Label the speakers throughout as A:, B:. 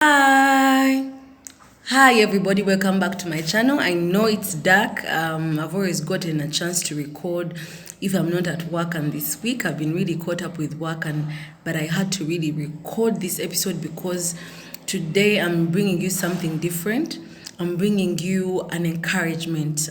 A: Hi. Hi everybody, welcome back to my channel. I know it's dark. I've always gotten a chance to record if I'm not at work, and this week I've been really caught up with work, but I had to really record this episode because today I'm bringing you something different. I'm bringing you an encouragement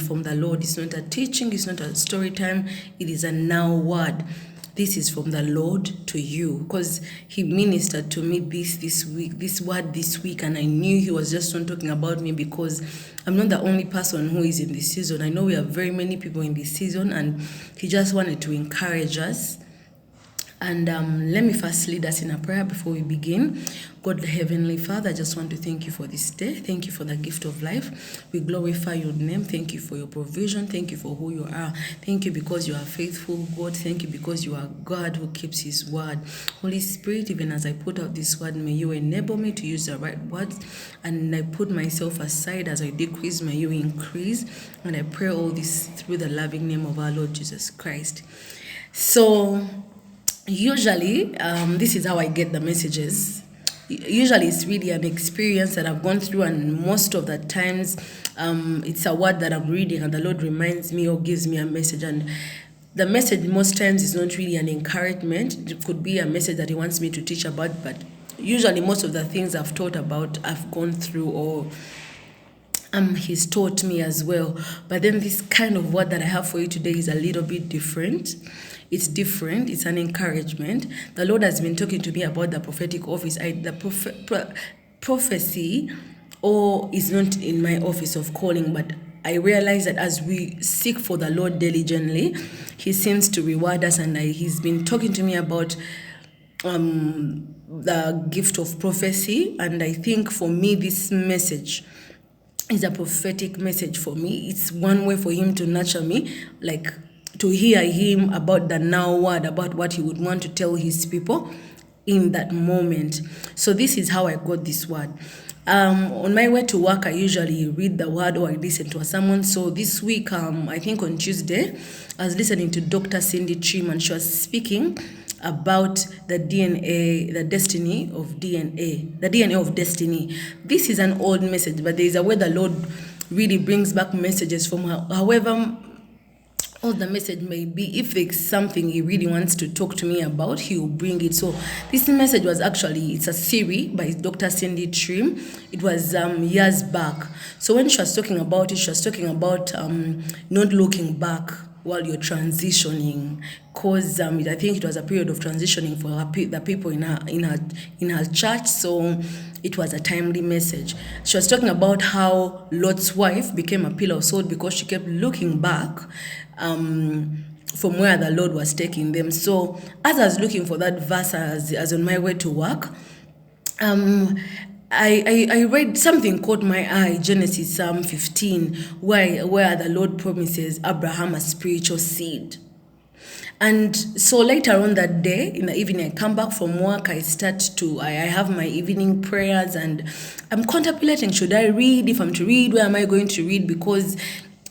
A: from the Lord. It's not a teaching, it's not a story time, it is a now word. This is from the Lord to you, because he ministered to me this word this week, and I knew he was just not talking about me because I'm not the only person who is in this season. I know we have very many people in this season, and he just wanted to encourage us. And let me first lead us in a prayer before we begin. God, Heavenly Father, I just want to thank you for this day. Thank you for the gift of life. We glorify your name. Thank you for your provision. Thank you for who you are. Thank you because you are faithful, God. Thank you because you are God who keeps his word. Holy Spirit, even as I put out this word, may you enable me to use the right words. And I put myself aside as I decrease, may you increase. And I pray all this through the loving name of our Lord Jesus Christ. So, usually, this is how I get the messages. Usually, it's really an experience that I've gone through, and most of the times, it's a word that I'm reading, and the Lord reminds me or gives me a message. And the message, most times, is not really an encouragement. It could be a message that He wants me to teach about, but usually, most of the things I've taught about, I've gone through, or he's taught me as well. But then this kind of word that I have for you today is a little bit different. It's different. It's an encouragement. The Lord has been talking to me about the prophetic office. Prophecy, or is not in my office of calling, but I realize that as we seek for the Lord diligently, He seems to reward us. And He's been talking to me about the gift of prophecy. And I think for me, this message is a prophetic message for me. It's one way for him to nurture me, like to hear him about the now word, about what he would want to tell his people in that moment. So this is how I got this word. On my way to work, I usually read the word or I listen to a sermon. So this week, I think on Tuesday, I was listening to Dr. Cindy Trim, and she was speaking about the DNA, the destiny of DNA, the DNA of destiny. This is an old message, but there is a way the Lord really brings back messages from her. However old the message may be, if there's something he really wants to talk to me about, he will bring it. So this message was actually, it's a series by Dr. Cindy Trim. It was years back. So when she was talking about it, she was talking about not looking back while you're transitioning, because I think it was a period of transitioning for the people in her church. So it was a timely message. She was talking about how Lot's wife became a pillar of salt because she kept looking back from where the Lord was taking them. So as I was looking for that verse as on my way to work, I read something caught my eye, Genesis 15, where the Lord promises Abraham a spiritual seed. And so later on that day, in the evening, I come back from work, I have my evening prayers, and I'm contemplating, should I read? If I'm to read, where am I going to read? Because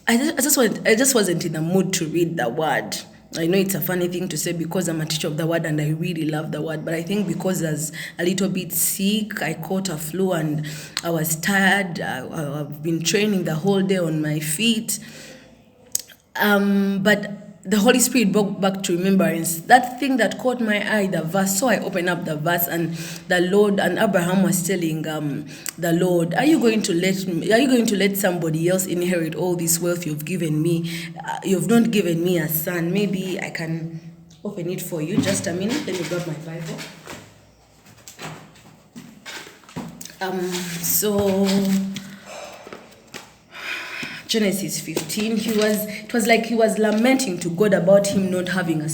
A: I just wasn't in the mood to read the word. I know it's a funny thing to say because I'm a teacher of the word and I really love the word, but I think because I was a little bit sick, I caught a flu and I was tired. I've been training the whole day on my feet. But the Holy Spirit brought back to remembrance that thing that caught my eye, the verse. So I opened up the verse, and the Lord, and Abraham was telling the Lord, are you going to let somebody else inherit all this wealth you've given me? You've not given me a son. Maybe I can open it for you. Just a minute. Let me grab my Bible. So Genesis 15, it was like he was lamenting to God about him not having a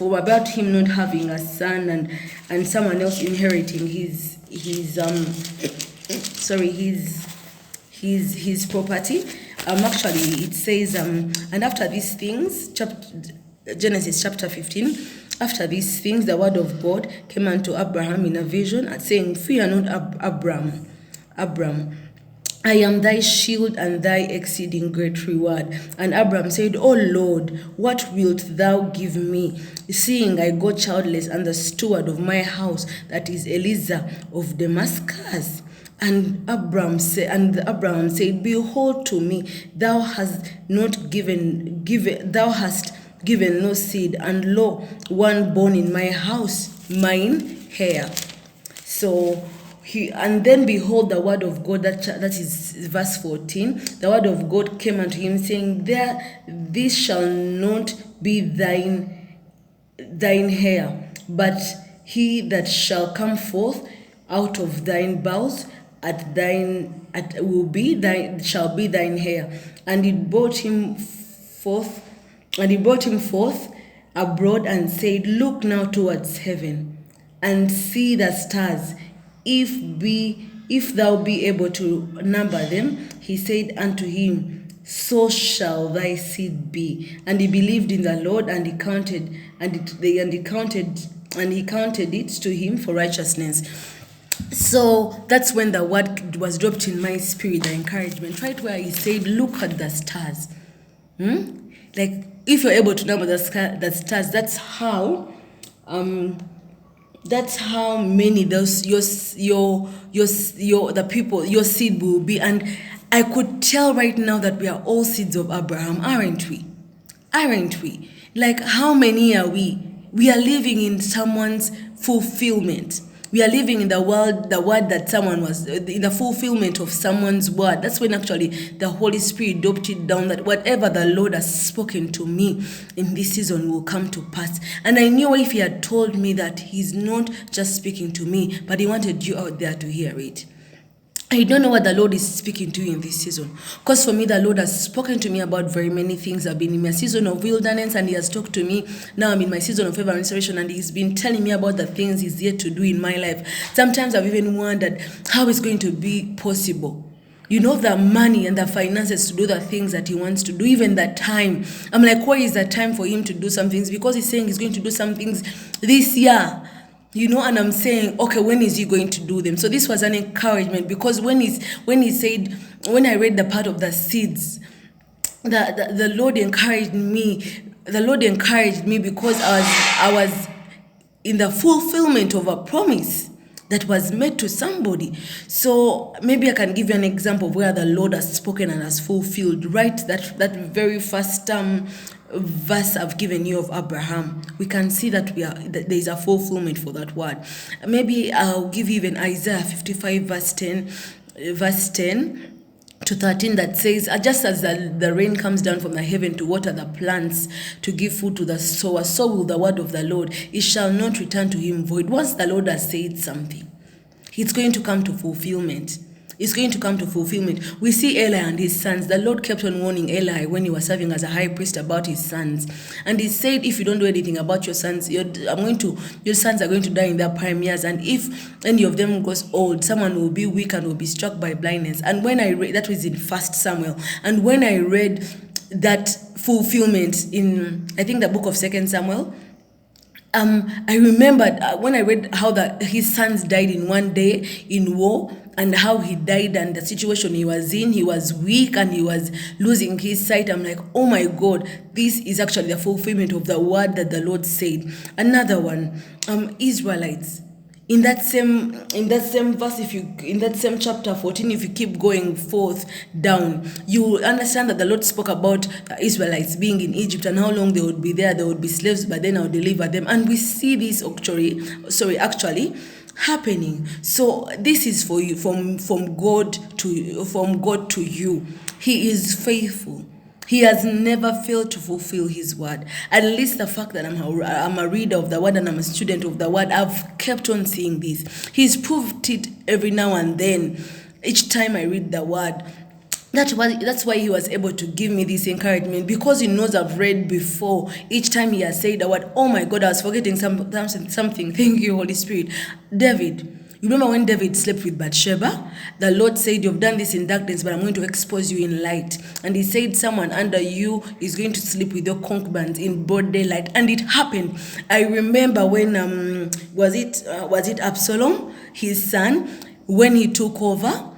A: about him not having a son and someone else inheriting his property. Actually it says, and after these things, Genesis chapter 15, after these things the word of God came unto Abraham in a vision, saying, fear not, Abram, I am thy shield and thy exceeding great reward. And Abram said, O Lord, what wilt thou give me, seeing I go childless, and the steward of my house, that is Eliezer of Damascus? And Abraham said, Behold to me, thou hast given no seed, and lo, one born in my house, mine heir. So and then behold, the word of God, that is verse 14, the word of God came unto him, saying, This shall not be thine heir, but he that shall come forth out of thine bowels shall be thine heir. And he brought him forth abroad, and said, Look now towards heaven, and see the stars, if thou be able to number them. He said unto him, So shall thy seed be. And he believed in the Lord, and he counted it to him for righteousness. So that's when the word was dropped in my spirit, the encouragement, right where he said, Look at the stars. Like, if you're able to number the stars, that's how many your seed will be. And I could tell right now that we are all seeds of Abraham, aren't we? Like, how many are we? We are living in someone's fulfillment. We are living in the word that someone was, in the fulfillment of someone's word. That's when actually the Holy Spirit dropped it down, that whatever the Lord has spoken to me in this season will come to pass. And I knew if he had told me that he's not just speaking to me, but he wanted you out there to hear it. I don't know what the Lord is speaking to you in this season. Because for me, the Lord has spoken to me about very many things. I've been in my season of wilderness, and he has talked to me. Now I'm in my season of favor and restoration, and he's been telling me about the things he's yet to do in my life. Sometimes I've even wondered how it's going to be possible. The money and the finances to do the things that he wants to do, even that time. I'm like, where is the time for him to do some things? Because he's saying he's going to do some things this year. And I'm saying, okay, when is he going to do them? So this was an encouragement, because when I read the part of the seeds, the Lord encouraged me. The Lord encouraged me because I was in the fulfillment of a promise that was made to somebody. So maybe I can give you an example of where the Lord has spoken and has fulfilled. Right, that very first verse I've given you of Abraham, we can see that there is a fulfillment for that word. Maybe I'll give you even Isaiah 55 verse 10 to 13, that says, just as the rain comes down from the heaven to water the plants, to give food to the sower, so will the word of the Lord. It shall not return to him void. Once the Lord has said something, it's going to come to fulfillment. It's going to come to fulfillment. We see Eli and his sons. The Lord kept on warning Eli when he was serving as a high priest about his sons. And he said, if you don't do anything about your sons, your sons are going to die in their prime years. And if any of them goes old, someone will be weak and will be struck by blindness. And when I read, that was in 1 Samuel. And when I read that fulfillment in, I think, the book of 2 Samuel, I remembered when I read how his sons died in one day in war, and how he died and the situation he was in. He was weak and he was losing his sight. I'm like, oh my God, this is actually the fulfillment of the word that the Lord said. Another one, Israelites. In that same verse, in that same chapter 14, if you keep going forth down, you will understand that the Lord spoke about the Israelites being in Egypt and how long they would be there. They would be slaves, but then I would deliver them. And we see this actually happening. So this is for you, from God to you. He is faithful. He has never failed to fulfill his word. At least the fact that I'm a reader of the word and I'm a student of the word, I've kept on seeing this. He's proved it every now and then. Each time I read the word, that's why he was able to give me this encouragement, because he knows I've read before. Each time he has said the word, oh my God, I was forgetting something. Thank you, Holy Spirit. David. You remember when David slept with Bathsheba? The Lord said, you've done this in darkness, but I'm going to expose you in light. And he said, someone under you is going to sleep with your concubines in broad daylight. And it happened. I remember when, was it Absalom, his son, when he took over?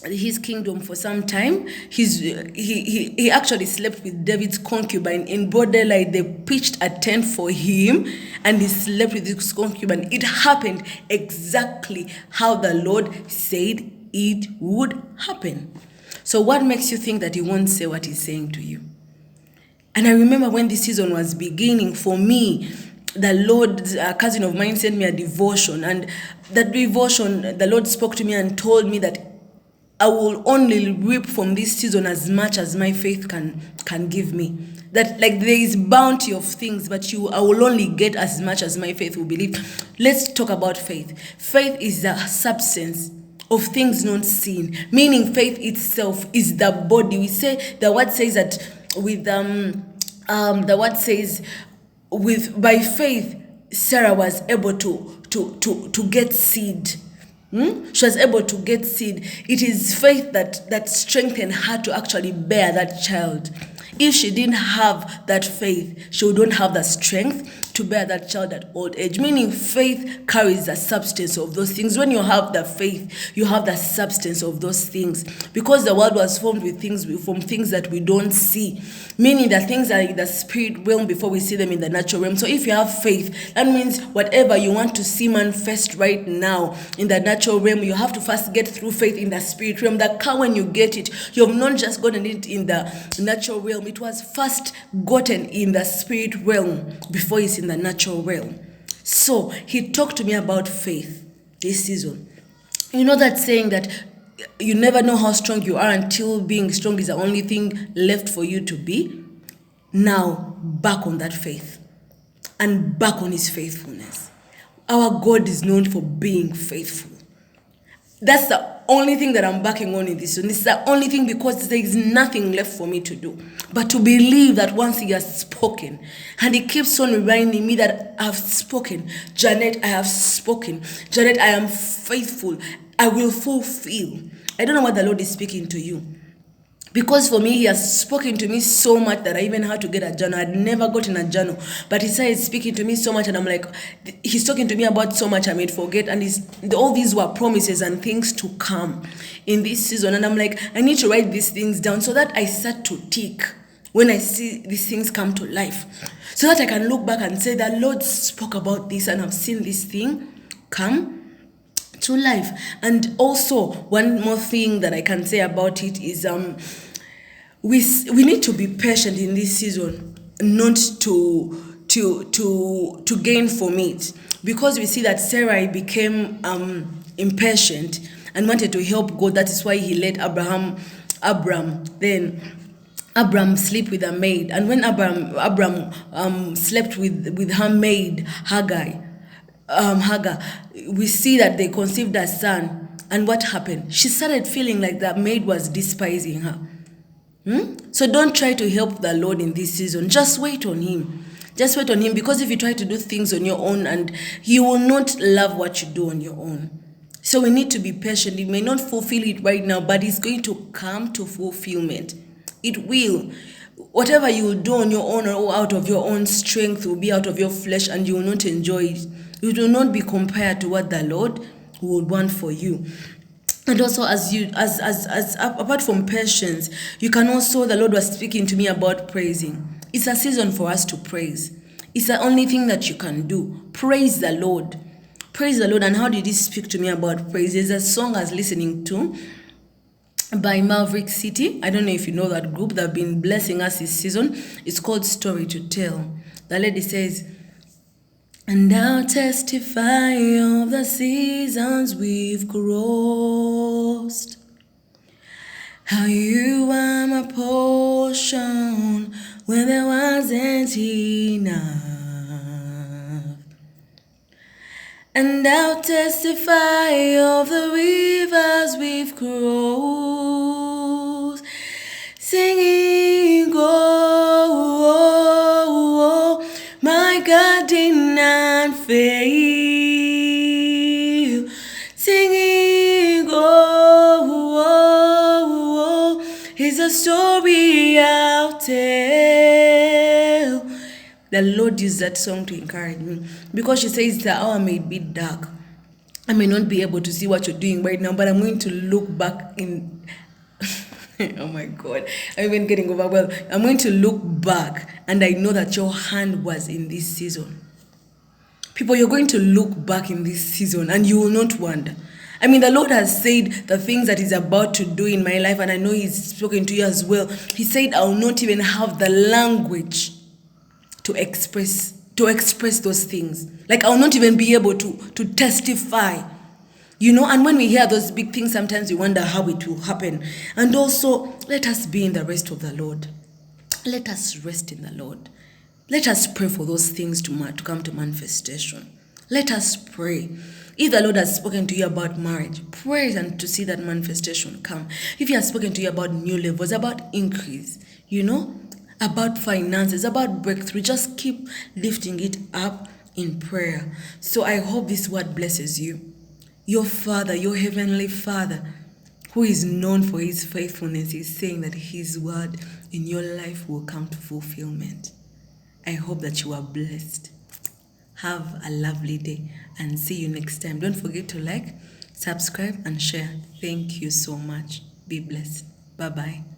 A: his kingdom for some time. He actually slept with David's concubine in broad daylight. They pitched a tent for him and he slept with his concubine. It happened exactly how the Lord said it would happen. So what makes you think that he won't say what he's saying to you? And I remember when this season was beginning, for me, the Lord, a cousin of mine sent me a devotion, and that devotion, the Lord spoke to me and told me that I will only reap from this season as much as my faith can give me. That like there is bounty of things, but I will only get as much as my faith will believe. Let's talk about faith. Faith is the substance of things not seen, meaning faith itself is the body. We say the word says that with the word says with by faith Sarah was able to get seed. She was able to get seed. It is faith that strengthened her to actually bear that child. If she didn't have that faith, she wouldn't have the strength to bear that child at old age. Meaning faith carries the substance of those things. When you have the faith, you have the substance of those things. Because the world was formed from things that we don't see. Meaning that things are in the spirit realm before we see them in the natural realm. So if you have faith, that means whatever you want to see manifest right now in the natural realm, you have to first get through faith in the spirit realm. That car, when you get it, you have not just gotten it in the natural realm. It was first gotten in the spirit realm before it's in the natural realm. So he talked to me about faith this season. You know that saying that you never know how strong you are until being strong is the only thing left for you to be? Now, back on that faith and back on his faithfulness. Our God is known for being faithful. That's the only thing that I'm backing on in this. And it's the only thing, because there is nothing left for me to do but to believe that once he has spoken, and he keeps on reminding me that I've spoken. Janet, I have spoken. Janet, I am faithful. I will fulfill. I don't know what the Lord is speaking to you. Because for me, he has spoken to me so much that I even had to get a journal. I'd never gotten a journal. But he started speaking to me so much, and I'm like, he's talking to me about so much I might forget. And all these were promises and things to come in this season. And I'm like, I need to write these things down so that I start to tick when I see these things come to life. So that I can look back and say, the Lord spoke about this and I've seen this thing come to life. And also, one more thing that I can say about it is we need to be patient in this season, not to gain from it, because we see that Sarah became impatient and wanted to help God. That is why he let Abram sleep with a maid. And when Abram slept with her maid Hagar, we see that they conceived a son. And what happened? She started feeling like that maid was despising her. So don't try to help the Lord in this season. Just wait on him. Just wait on him, because if you try to do things on your own, and he will not love what you do on your own. So we need to be patient. You may not fulfill it right now, but it's going to come to fulfillment. It will. Whatever you will do on your own or out of your own strength will be out of your flesh, and you will not enjoy it. It will not be compared to what the Lord would want for you. And also, as apart from patience, you can also, the Lord was speaking to me about praising. It's a season for us to praise. It's the only thing that you can do. Praise the Lord. Praise the Lord. And how did he speak to me about praise? There's a song I was listening to by Maverick City. I don't know if you know that group. They've been blessing us this season. It's called Story to Tell. The lady says, and I'll testify of the seasons we've crossed, how you are my portion when there wasn't enough. And I'll testify of the rivers we've crossed, singing, oh, my God did not fail, singing, oh, it's a story I'll tell. The Lord used that song to encourage me, because she says the hour may be dark, I may not be able to see what you're doing right now, but I'm going to look back in. Oh my God, I'm even getting overwhelmed. I'm going to look back and I know that your hand was in this season. People, you're going to look back in this season and you will not wonder. I mean, the Lord has said the things that He's about to do in my life, and I know He's spoken to you as well. He said, I will not even have the language to express those things. Like, I will not even be able to testify. And when we hear those big things, sometimes we wonder how it will happen. And also, let us be in the rest of the Lord. Let us rest in the Lord. Let us pray for those things to come to manifestation. Let us pray. If the Lord has spoken to you about marriage, pray and to see that manifestation come. If He has spoken to you about new levels, about increase, about finances, about breakthrough, just keep lifting it up in prayer. So I hope this word blesses you. Your Father, your Heavenly Father, who is known for His faithfulness, is saying that His word in your life will come to fulfillment. I hope that you are blessed. Have a lovely day and see you next time. Don't forget to like, subscribe, and share. Thank you so much. Be blessed. Bye-bye.